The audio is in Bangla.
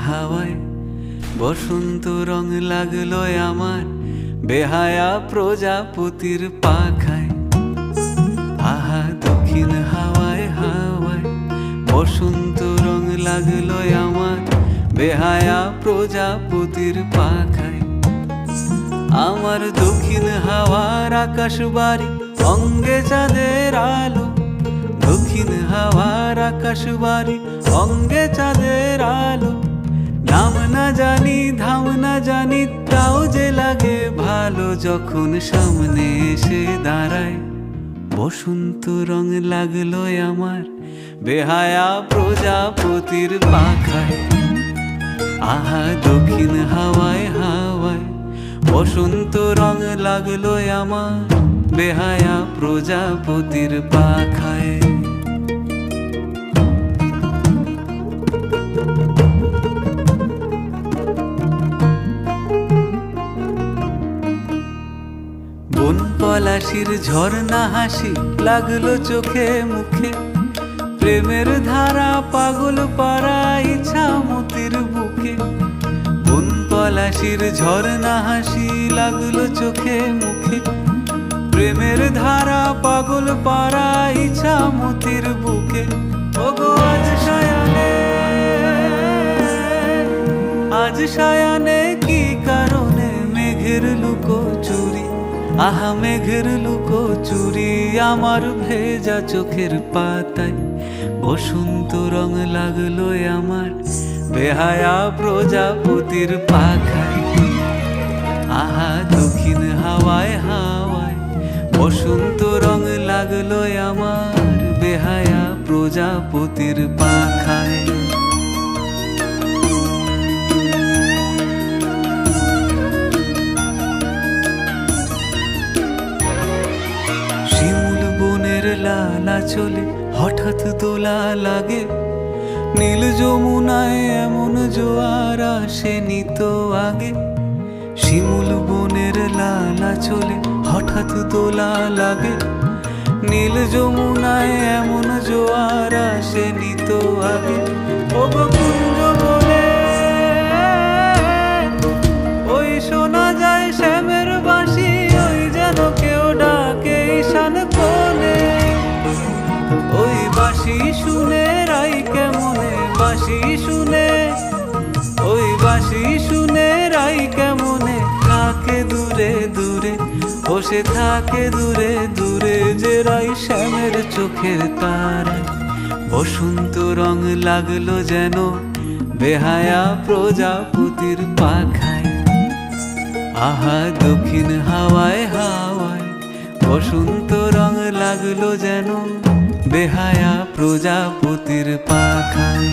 হাওয়ায় বসন্ত রং লাগলো আমার বেহায়া প্রজাপতির পাখায়। আহা দক্ষিণ হাওয়ায় হাওয়ায় বসন্ত রং লাগলো আমার বেহায়া প্রজাপতির পাখায়। আমার দক্ষিণ হাওয়ার আকাশ বাড়ি অঙ্গে চাঁদের আলো, দক্ষিণ হাওয়ার আকাশ বাড়ি অঙ্গে চাঁদের আলো। নাম না জানি ধাম না জানি তাও যে লাগে ভালো যখন সামনে এসে দাঁড়ায়। বসন্ত রং লাগলো আমার বেহায়া প্রজাপতির পাখায়। আহা দক্ষিণ হাওয়ায় হাওয়ায় বসন্ত রং লাগলো আমার বেহায়া প্রজাপতির পাখায়। বন পলাশির ঝর্ণা হাসি লাগলো চোখে মুখে, প্রেমের ধারা পাগল পাড়া ইচ্ছা মতির বুকে। বন পলাশির ঝর্ণা হাসি লাগলো চোখে মুখে, প্রেমের ধারা পাগল পাড়া ইচ্ছা মতির বুকে। ওগো আজ সায়ানে, আজ সায়ানে কি কারণে মেঘের লুকোচুরি, আহা মেঘের লুকোচুরি আমার ভেজা চোখের পাতায়। বসন্ত রং লাগলো আমার বেহায়া প্রজাপতির পাখায়। আহা দক্ষিণ হাওয়ায় হাওয়ায় বসন্ত রং লাগলো আমার বেহায়া প্রজাপতির পাখায়। শিমুল বনের লালা চলে হঠাৎ দোলা লাগে, নীল যমুনায় এমন জোয়ার আসেনি তো আগে। শিমুল বনের লালা চলে হঠাৎ দোলা লাগে, নীল যমুনায় এমন জোয়ার আসেনি তো আগে। ওগো কুঞ্জ বলে ওই শোনা যায় শ্যামের বাঁশি, ওই যেন কেউ ডাকে ঈশান কোণে। ওই বাঁশি শুনে রাই কেমনে, বাঁশি শুনে, ওই বাঁশি শুনে রাই কেমনে থাকে দূরে দূরে। ও সে থাকে দূরে দূরে যে রাই শ্যামের চোখের তারায়। বসন্ত রং লাগলো যেন বেহায়া প্রজাপতির পাখায়। আহা দক্ষিণ হাওয়ায় হাওয়ায় বসন্ত রং লাগলো যেন বেহায়া প্রজাপতির পাখায়।